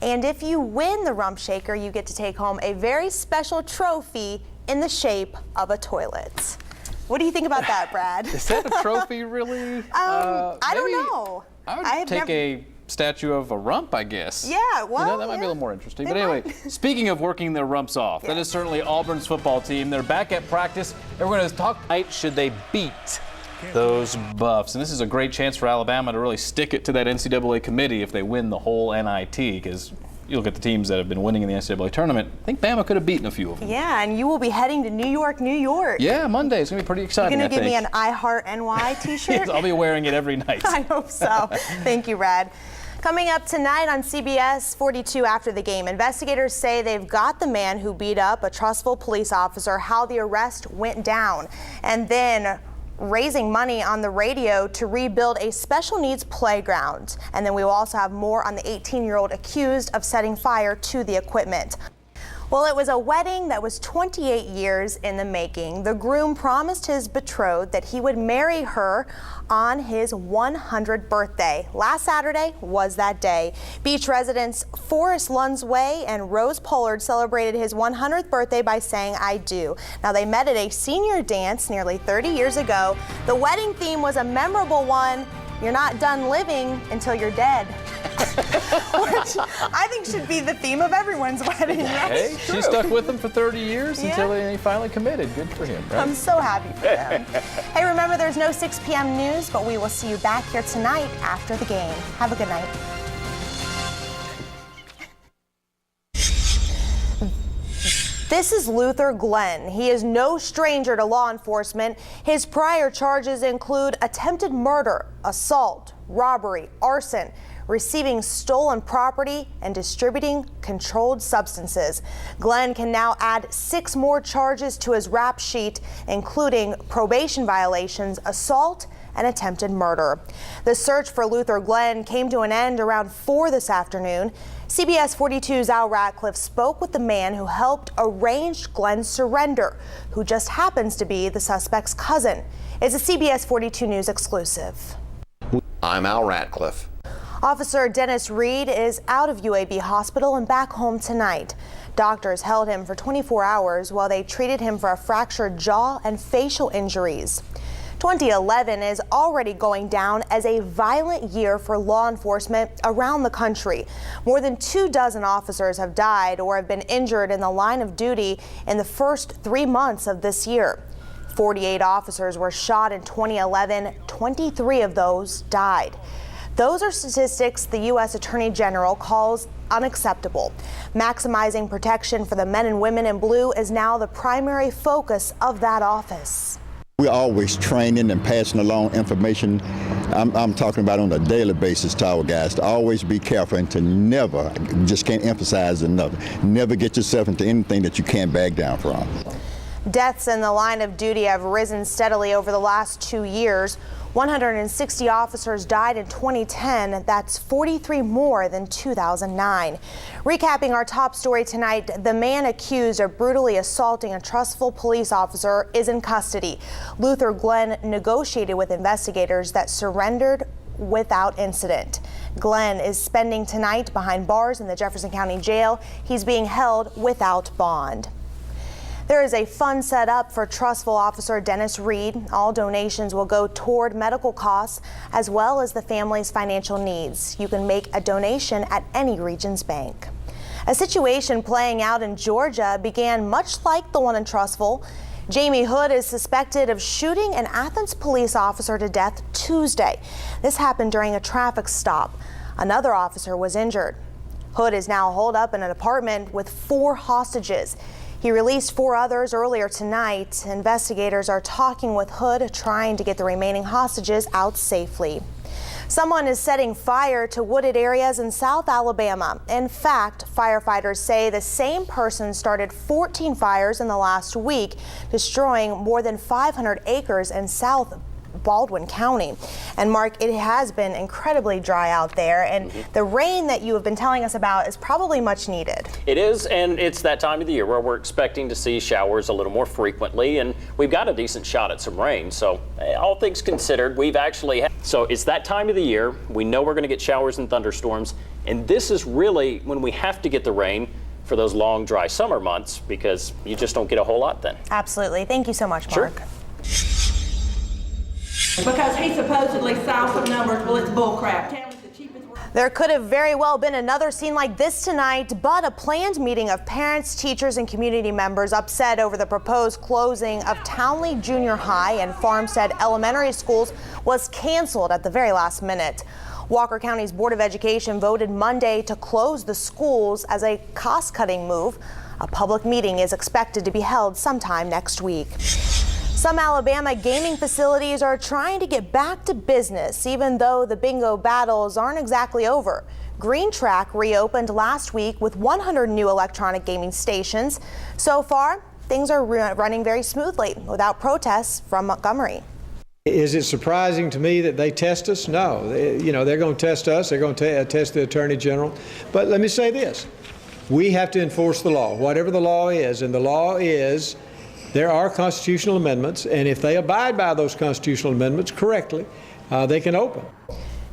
And if you win the Rump Shaker, you get to take home a very special trophy in the shape of a toilet. What do you think about that, Brad? Is that a trophy, really? I don't know. I would take a statue of a rump, I guess. Yeah, well, that might be a little more interesting. But anyway, speaking of working their rumps off, that is certainly Auburn's football team. They're back at practice, and we're going to talk tonight, should they beat those Buffs? And this is a great chance for Alabama to really stick it to that NCAA committee if they win the whole NIT, because you look at the teams that have been winning in the NCAA tournament, I think Bama could have beaten a few of them. Yeah, and you will be heading to New York, New York. Yeah, Monday. It's going to be pretty exciting, You're going to give me an I Heart NY t-shirt? Yes, I'll be wearing it every night. I hope so. Thank you, Brad. Coming up tonight on CBS 42 after the game, investigators say they've got the man who beat up a trustful police officer, how the arrest went down, and then raising money on the radio to rebuild a special needs playground. And then we will also have more on the 18-year-old accused of setting fire to the equipment. Well, it was a wedding that was 28 years in the making. The groom promised his betrothed that he would marry her on his 100th birthday. Last Saturday was that day. Beach residents Forrest Lunsway and Rose Pollard celebrated his 100th birthday by saying, "I do." Now, they met at a senior dance nearly 30 years ago. The wedding theme was a memorable one: "You're not done living until you're dead." Which I think should be the theme of everyone's wedding. Hey, she stuck with him for 30 years until he finally committed. Good for him, right? I'm so happy for them. Hey, remember, there's no 6 p.m. news, but we will see you back here tonight after the game. Have a good night. This is Luther Glenn. He is no stranger to law enforcement. His prior charges include attempted murder, assault, robbery, arson, receiving stolen property, and distributing controlled substances. Glenn can now add 6 more charges to his rap sheet, including probation violations, assault, and attempted murder. The search for Luther Glenn came to an end around 4 this afternoon. CBS 42's Al Ratcliffe spoke with the man who helped arrange Glenn's surrender, who just happens to be the suspect's cousin. It's a CBS 42 News exclusive. I'm Al Ratcliffe. Officer Dennis Reed is out of UAB Hospital and back home tonight. Doctors held him for 24 hours while they treated him for a fractured jaw and facial injuries. 2011 is already going down as a violent year for law enforcement around the country. More than 24 officers have died or have been injured in the line of duty in the first 3 months of this year. 48 officers were shot in 2011. 23 of those died. Those are statistics the U.S. Attorney General calls unacceptable. Maximizing protection for the men and women in blue is now the primary focus of that office. We're always training and passing along information. I'm talking about on a daily basis to our guys to always be careful and to never, just can't emphasize enough, never get yourself into anything that you can't back down from. Deaths in the line of duty have risen steadily over the last 2 years. 160 officers died in 2010. That's 43 more than 2009. Recapping our top story tonight, the man accused of brutally assaulting a trustful police officer is in custody. Luther Glenn negotiated with investigators that surrendered without incident. Glenn is spending tonight behind bars in the Jefferson County Jail. He's being held without bond. There is a fund set up for trustful officer Dennis Reed. All donations will go toward medical costs as well as the family's financial needs. You can make a donation at any Regions bank. A situation playing out in Georgia began much like the one in Trustful. Jamie Hood is suspected of shooting an Athens police officer to death Tuesday. This happened during a traffic stop. Another officer was injured. Hood is now holed up in an apartment with 4 hostages. He released 4 others earlier tonight. Investigators are talking with Hood, trying to get the remaining hostages out safely. Someone is setting fire to wooded areas in South Alabama. In fact, firefighters say the same person started 14 fires in the last week, destroying more than 500 acres in South Baldwin County. And Mark, it has been incredibly dry out there, and the rain that you have been telling us about is probably much needed. It is, and it's that time of the year where we're expecting to see showers a little more frequently, and we've got a decent shot at some rain. So all things considered, we've actually so it's that time of the year. We know we're going to get showers and thunderstorms. And this is really when we have to get the rain for those long, dry summer months, because you just don't get a whole lot then. Absolutely. Thank you so much, Mark. Sure. Because he supposedly saw some numbers. Well, it's bullcrap. Town is the cheapest. There could have very well been another scene like this tonight, but a planned meeting of parents, teachers, and community members upset over the proposed closing of Townley Junior High and Farmstead Elementary Schools was canceled at the very last minute. Walker County's Board of Education voted Monday to close the schools as a cost-cutting move. A public meeting is expected to be held sometime next week. Some Alabama gaming facilities are trying to get back to business, even though the bingo battles aren't exactly over. Green Track reopened last week with 100 new electronic gaming stations. So far, things are running very smoothly without protests from Montgomery. Is it surprising to me that they test us? No. They're going to test us. They're going to test the Attorney General. But let me say this. We have to enforce the law, whatever the law is. And the law is there are constitutional amendments. And if they abide by those constitutional amendments correctly, they can open.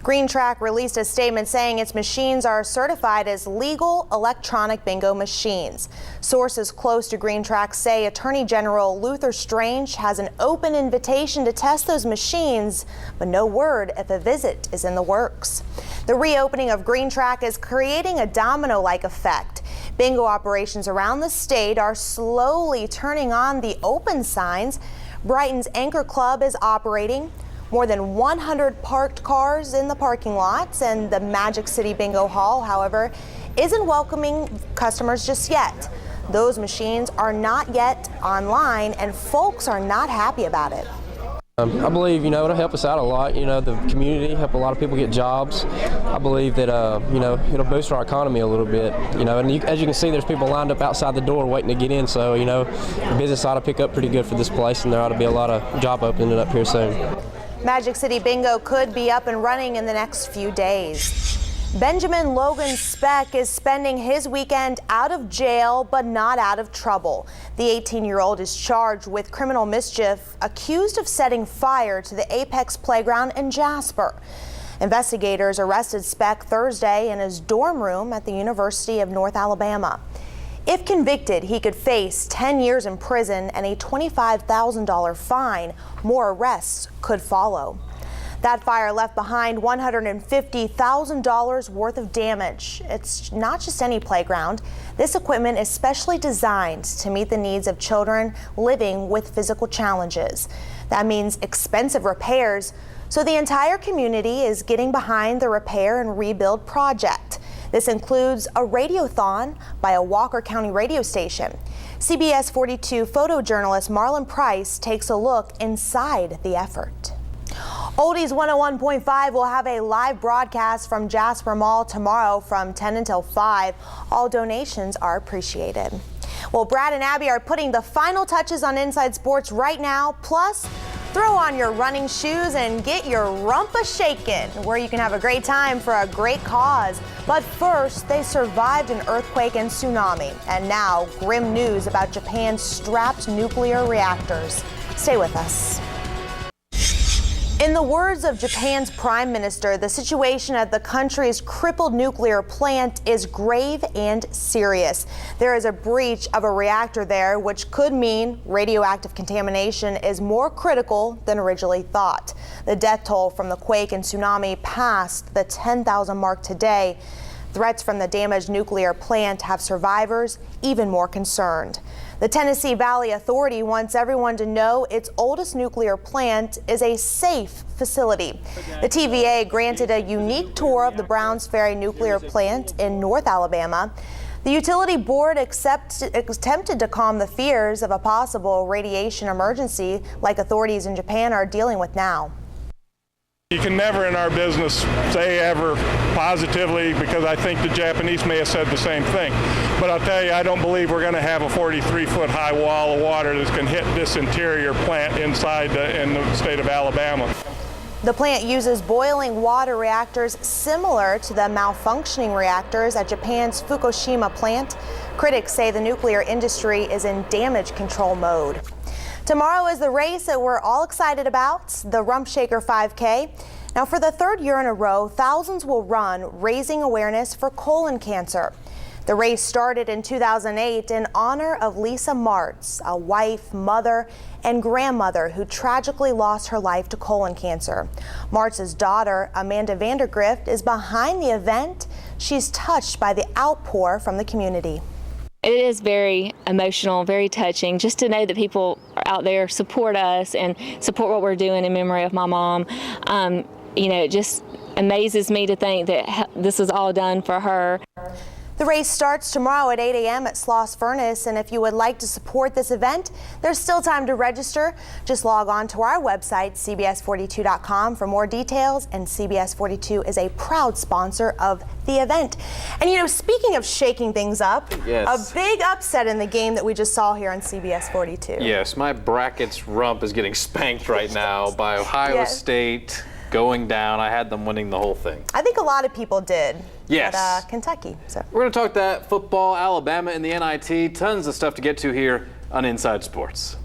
Green Track released a statement saying its machines are certified as legal electronic bingo machines. Sources close to Green Track say Attorney General Luther Strange has an open invitation to test those machines, but no word if a visit is in the works. The reopening of Green Track is creating a domino-like effect. Bingo operations around the state are slowly turning on the open signs. Brighton's Anchor Club is operating. More than 100 parked cars in the parking lots, and the Magic City Bingo Hall, however, isn't welcoming customers just yet. Those machines are not yet online, and folks are not happy about it. I believe, it'll help us out a lot, the community, help a lot of people get jobs. I believe that, it'll boost our economy a little bit, and as you can see, there's people lined up outside the door waiting to get in, so, business ought to pick up pretty good for this place, and there ought to be a lot of job opening up here soon. Magic City Bingo could be up and running in the next few days. Benjamin Logan Speck is spending his weekend out of jail, but not out of trouble. The 18-year-old is charged with criminal mischief, accused of setting fire to the Apex Playground in Jasper. Investigators arrested Speck Thursday in his dorm room at the University of North Alabama. If convicted, he could face 10 years in prison and a $25,000 fine. More arrests could follow. That fire left behind $150,000 worth of damage. It's not just any playground. This equipment is specially designed to meet the needs of children living with physical challenges. That means expensive repairs, so the entire community is getting behind the repair and rebuild project. This includes a radiothon by a Walker County radio station. CBS 42 photojournalist Marlon Price takes a look inside the effort. Oldies 101.5 will have a live broadcast from Jasper Mall tomorrow from 10 until 5. All donations are appreciated. Well, Brad and Abby are putting the final touches on Inside Sports right now. Plus, throw on your running shoes and get your rumpa shaken, where you can have a great time for a great cause. But first, they survived an earthquake and tsunami. And now, grim news about Japan's strapped nuclear reactors. Stay with us. In the words of Japan's prime minister, the situation at the country's crippled nuclear plant is grave and serious. There is a breach of a reactor there, which could mean radioactive contamination is more critical than originally thought. The death toll from the quake and tsunami passed the 10,000 mark today. Threats from the damaged nuclear plant have survivors even more concerned. The Tennessee Valley Authority wants everyone to know its oldest nuclear plant is a safe facility. The TVA granted a unique tour of the Browns Ferry nuclear plant in North Alabama. The utility board attempted to calm the fears of a possible radiation emergency like authorities in Japan are dealing with now. You can never in our business say ever positively, because I think the Japanese may have said the same thing. But I'll tell you, I don't believe we're going to have a 43-foot high wall of water that's going to hit this interior plant inside in the state of Alabama. The plant uses boiling water reactors similar to the malfunctioning reactors at Japan's Fukushima plant. Critics say the nuclear industry is in damage control mode. Tomorrow is the race that we're all excited about, the Rump Shaker 5K. Now, for the third year in a row, thousands will run raising awareness for colon cancer. The race started in 2008 in honor of Lisa Martz, a wife, mother, and grandmother who tragically lost her life to colon cancer. Martz's daughter, Amanda Vandergrift, is behind the event. She's touched by the outpour from the community. It is very emotional, very touching, just to know that people out there support us and support what we're doing in memory of my mom. It just amazes me to think that this is all done for her. The race starts tomorrow at 8 a.m. at Sloss Furnace, and if you would like to support this event, there's still time to register. Just log on to our website, cbs42.com, for more details, and CBS 42 is a proud sponsor of the event. And speaking of shaking things up, yes, a big upset in the game that we just saw here on CBS 42. Yes, my brackets rump is getting spanked right now by Ohio State going down. I had them winning the whole thing. I think a lot of people did. Yes. At Kentucky. So we're going to talk that football, Alabama, and the NIT. Tons of stuff to get to here on Inside Sports.